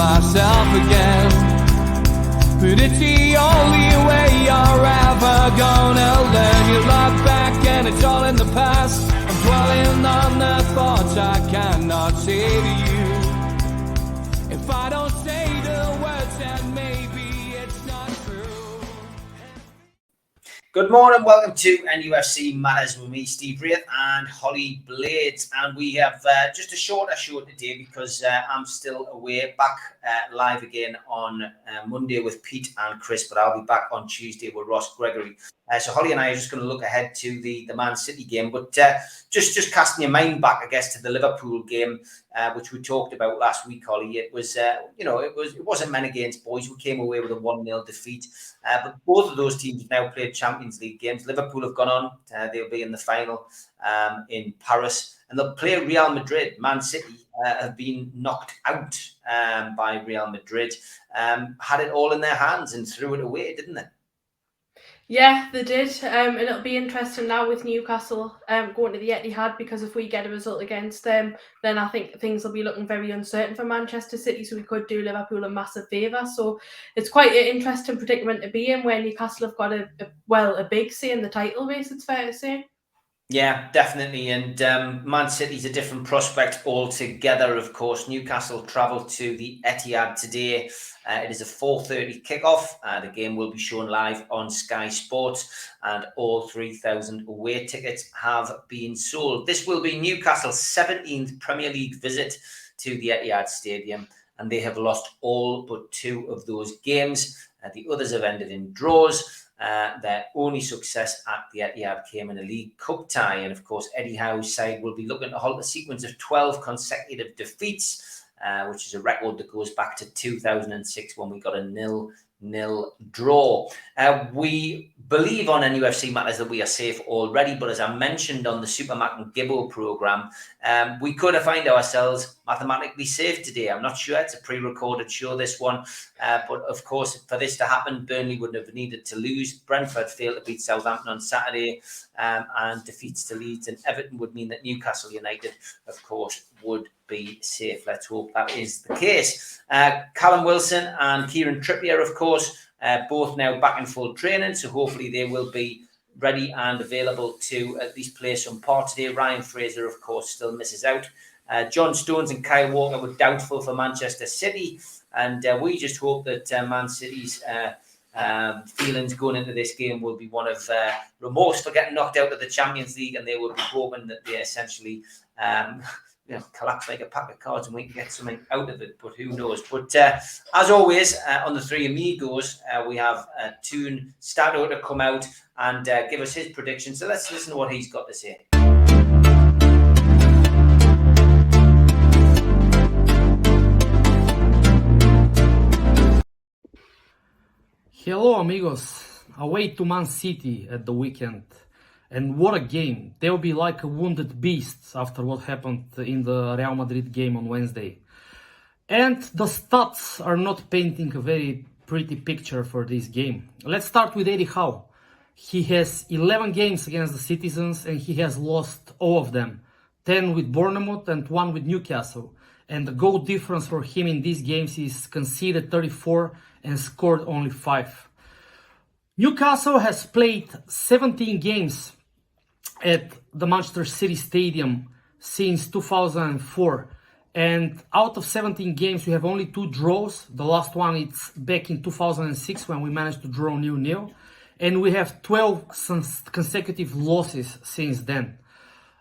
myself again. But it's the only way you're ever gonna learn. You look back and it's all in the past. I'm dwelling on the thoughts I cannot say to you. If I don't say the words, then maybe it's not true. Good morning, welcome to NUFC Matters with me, Steve Wraith and Holly Blades. And we have just a shorter show today because I'm still away, back live again on Monday with Pete and Chris, but I'll be back on Tuesday with Ross Gregory. So Holly and I are just going to look ahead to the Man City game, but just casting your mind back, I guess, to the Liverpool game, which we talked about last week, Holly. It was, it wasn't men against boys. We came away with a 1-0 defeat, but both of those teams have now played Champions League games. Liverpool have gone on; they'll be in the final in Paris, and they'll play Real Madrid. Man City have been knocked out by Real Madrid. Had it all in their hands and threw it away, didn't they? Yeah, they did, and it'll be interesting now with Newcastle going to the Etihad, because if we get a result against them, then I think things will be looking very uncertain for Manchester City, so we could do Liverpool a massive favour. So it's quite an interesting predicament to be in, where Newcastle have got a big say in the title race, it's fair to say. Yeah, definitely. And Man City's a different prospect altogether, of course. Newcastle travel to the Etihad today. It is a 4:30 kickoff. The game will be shown live on Sky Sports, and all 3,000 away tickets have been sold. This will be Newcastle's 17th Premier League visit to the Etihad Stadium, and they have lost all but 2 of those games. The others have ended in draws. Their only success at the Etihad came in a League Cup tie, and of course Eddie Howe's side will be looking to halt a sequence of 12 consecutive defeats, which is a record that goes back to 2006 when we got a 0-0 draw. We believe on NUFC Matters that we are safe already, but as I mentioned on the Super Mac and Gibbo programme, we could find ourselves mathematically safe today. I'm not sure. It's a pre-recorded show, this one. But of course, for this to happen, Burnley would have needed to lose. Brentford failed to beat Southampton on Saturday, and defeats to Leeds and Everton would mean that Newcastle United, of course, would be safe. Let's hope that is the case. Callum Wilson and Kieran Trippier, of course, both now back in full training, so hopefully they will be ready and available to at least play some part today. Ryan Fraser, of course, still misses out. John Stones and Kyle Walker were doubtful for Manchester City, and we just hope that Man City's feelings going into this game will be one of remorse for getting knocked out of the Champions League, and they will be hoping that they essentially collapse like a pack of cards and we can get something out of it, but who knows. But as always, on the Three Amigos, we have Toon Stato to come out and give us his predictions. So let's listen to what he's got to say. Hello, amigos. Away to Man City at the weekend. And what a game. They'll be like a wounded beast after what happened in the Real Madrid game on Wednesday. And the stats are not painting a very pretty picture for this game. Let's start with Eddie Howe. He has 11 games against the Citizens and he has lost all of them. 10 with Bournemouth and 1 with Newcastle. And the goal difference for him in these games is conceded 34 and scored only 5. Newcastle has played 17 games at the Manchester City Stadium since 2004, and out of 17 games we have only 2 draws. The last one is back in 2006 when we managed to draw 0-0, and we have 12 consecutive losses since then,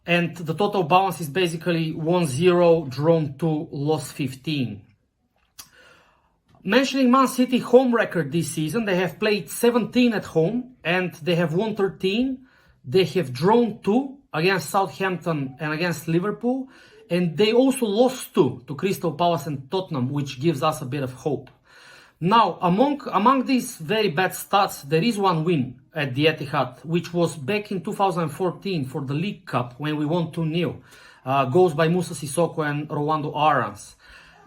and the total balance is basically 1-0, drawn 2, lost 15. Mentioning Man City home record this season, they have played 17 at home and they have won 13. They have drawn 2 against Southampton and against Liverpool, and they also lost 2 to Crystal Palace and Tottenham, which gives us a bit of hope. Now, among these very bad stats, there is one win at the Etihad, which was back in 2014 for the League Cup when we won 2-0. Goals by Moussa Sissoko and Rwando Arans.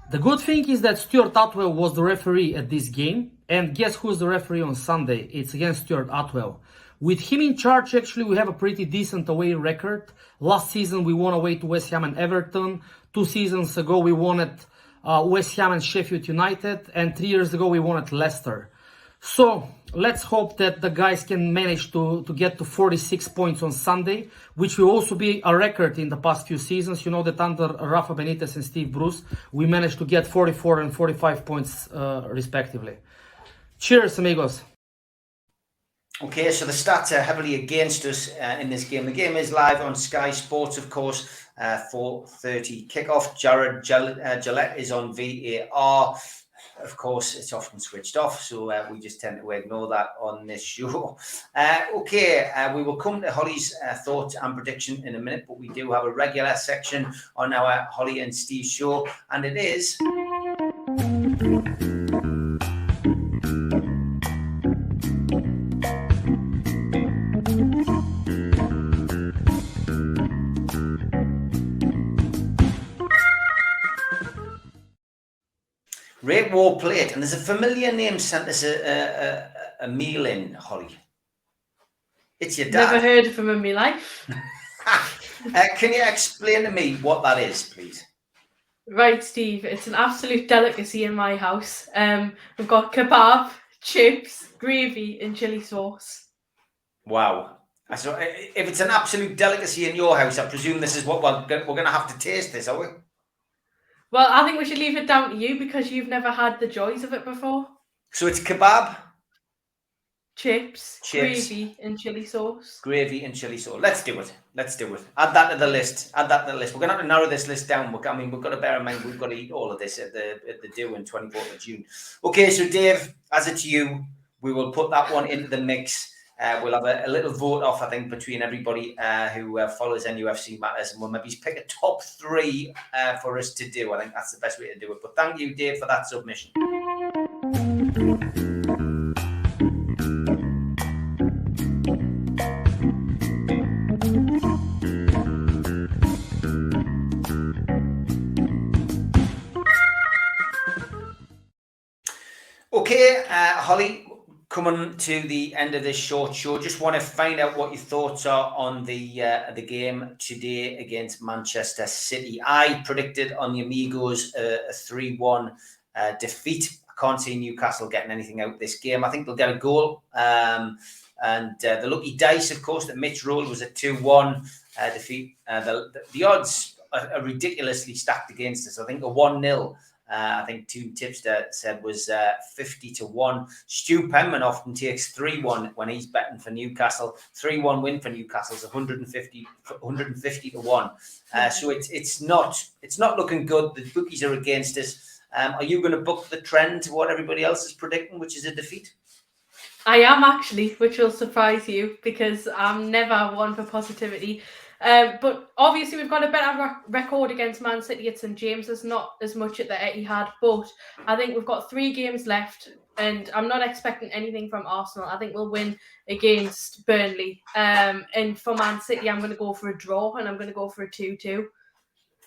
The good thing is that Stuart Atwell was the referee at this game, and guess who's the referee on Sunday? It's against Stuart Atwell. With him in charge, actually, we have a pretty decent away record. Last season, we won away to West Ham and Everton. 2 seasons ago, we won at West Ham and Sheffield United, and 3 years ago we won at Leicester. So let's hope that the guys can manage to get to 46 points on Sunday, which will also be a record in the past few seasons. You know that under Rafa Benitez and Steve Bruce, we managed to get 44 and 45 points respectively. Cheers, amigos. Okay, so the stats are heavily against us in this game. The game is live on Sky Sports, of course, 4:30 kickoff. Jared Gillette is on VAR. Of course, it's often switched off, so we just tend to ignore that on this show. We will come to Holly's thoughts and prediction in a minute, but we do have a regular section on our Holly and Steve show, and it is... Great War Plate, and there's a familiar name sent us a meal in, Holly. It's your dad. Never heard of him in my life. Can you explain to me what that is, please? Right, Steve, it's an absolute delicacy in my house. We've got kebab, chips, gravy, and chili sauce. Wow. So if it's an absolute delicacy in your house, I presume this is what we're going to have to taste this, are we? Well, I think we should leave it down to you because you've never had the joys of it before. So it's kebab, chips, gravy, and chili sauce. Gravy and chili sauce. Let's do it. Add that to the list. We're going to have to narrow this list down. We've got to bear in mind we've got to eat all of this at the do in 24th of June. Okay, so Dave, as it's you, we will put that one into the mix. We'll have a little vote off, I think, between everybody who follows NUFC Matters, and we'll maybe pick a top 3 for us to do. I think that's the best way to do it. But thank you, Dave, for that submission. Okay, Holly, coming to the end of this short show, just want to find out what your thoughts are on the game today against Manchester City. I predicted on the Amigos a 3-1 defeat. I can't see Newcastle getting anything out of this game. I think they'll get a goal. And the lucky dice, of course, that Mitch rolled was a 2-1 defeat. The odds are ridiculously stacked against us. I think a 1-0. I think two tipster said was 50-1. Stu Penman often takes 3-1 when he's betting for Newcastle. 3-1 win for Newcastle is 150-1. So it's not looking good. The bookies are against us. Are you going to book the trend to what everybody else is predicting, which is a defeat? I am actually, which will surprise you because I'm never one for positivity. But obviously we've got a better record against Man City at St James's, not as much at the Etihad, but I think we've got 3 games left and I'm not expecting anything from Arsenal. I think we'll win against Burnley. And for Man City, I'm going to go for a draw and I'm going to go for a 2-2.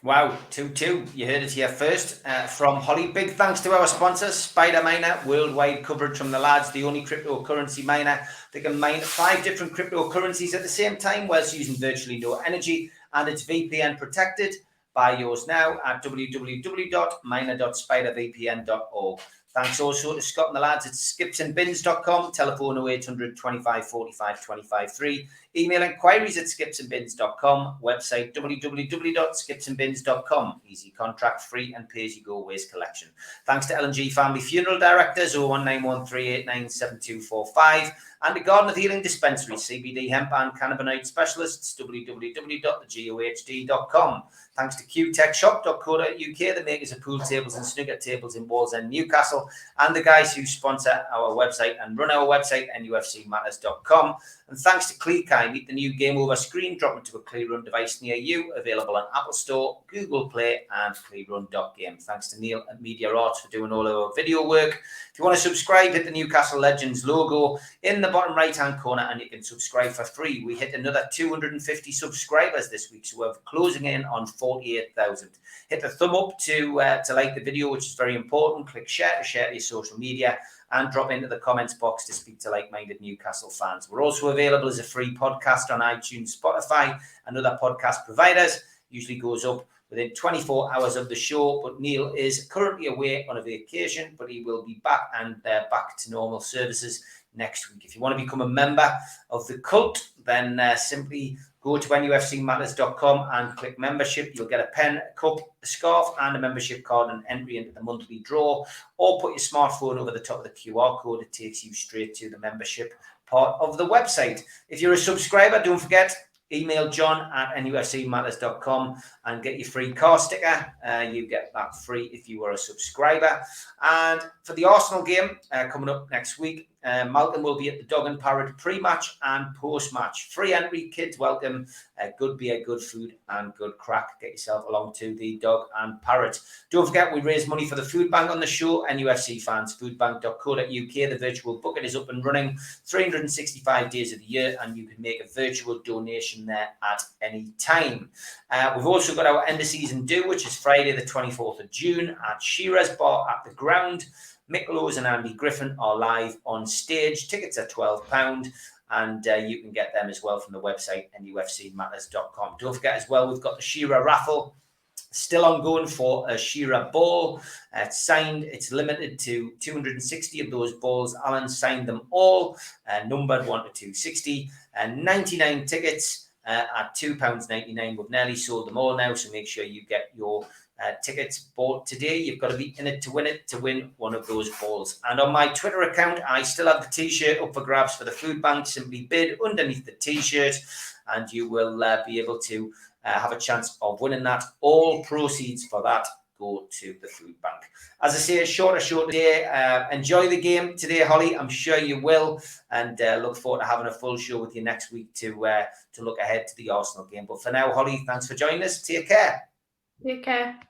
Wow, 2-2. You heard it here first from Holly. Big thanks to our sponsors, Spider Miner, worldwide coverage from the lads, the only cryptocurrency miner. They can mine 5 different cryptocurrencies at the same time whilst using virtually no energy, and it's VPN protected. Buy yours now at www.miner.spidervpn.org. Thanks also to Scott and the lads at skipsandbins.com, telephone 0800 25 45 25 3, email inquiries at skipsandbins.com, website www.skipsandbins.com, easy contract free and pay-as-you-go waste collection. Thanks to L&G Family Funeral Directors, 01913897245, and the Garden of Healing Dispensary, CBD hemp and cannabinoid specialists, www.thegohd.com. Thanks to qtechshop.co.uk, the makers of pool tables and snooker tables in Wallsend, Newcastle, and the guys who sponsor our website and run our website, nufcmatters.com. And thanks to ClearKai, meet the new Game Over screen, drop into a ClearRun device near you, available on Apple Store, Google Play, and ClearRun.game. Thanks to Neil at Media Arts for doing all our video work. If you want to subscribe, hit the Newcastle Legends logo in the bottom right-hand corner, and you can subscribe for free. We hit another 250 subscribers this week, so we're closing in on 48,000. Hit the thumb up to like the video, which is very important. Click share to share to your social media, and drop into the comments box to speak to like-minded Newcastle fans. We're also available as a free podcast on iTunes, Spotify, and other podcast providers. Usually goes up within 24 hours of the show. But Neil is currently away on a vacation, but he will be back and back to normal services next week. If you want to become a member of the cult, then simply go to NUFCmatters.com and click membership. You'll get a pen, a cup, a scarf, and a membership card and entry into the monthly draw. Or put your smartphone over the top of the QR code. It takes you straight to the membership part of the website. If you're a subscriber, don't forget, email john@nufcmatters.com and get your free car sticker. You get that free if you are a subscriber. And for the Arsenal game coming up next week, Malcolm will be at the Dog and Parrot pre-match and post-match. Free entry, kids welcome, good beer, good food, and good crack. Get yourself along to the Dog and Parrot. Don't forget, we raise money for the food bank on the show, NUFC fans, foodbank.co.uk. The virtual bucket is up and running 365 days of the year, and you can make a virtual donation there at any time. We've also got our end of season do, which is Friday the 24th of June at Shearer's Bar at the Ground. Mick Lowes and Andy Griffin are live on stage. Tickets are £12, and you can get them as well from the website nufcmatters.com. Don't forget as well, we've got the Shearer raffle still ongoing for a Shearer ball. It's signed, it's limited to 260 of those balls. Alan signed them all, numbered 1 to 260, and 99 tickets at £2.99. We've nearly sold them all now, so make sure you get your tickets bought today. You've got to be in it to win one of those balls. And on my Twitter account, I still have the t-shirt up for grabs for the food bank. Simply bid underneath the t-shirt and you will be able to have a chance of winning that. All proceeds for that go to the food bank. As I say, a short day. Enjoy the game today, Holly. I'm sure you will, and look forward to having a full show with you next week to look ahead to the Arsenal game. But for now, Holly, thanks for joining us. Take care. Take care.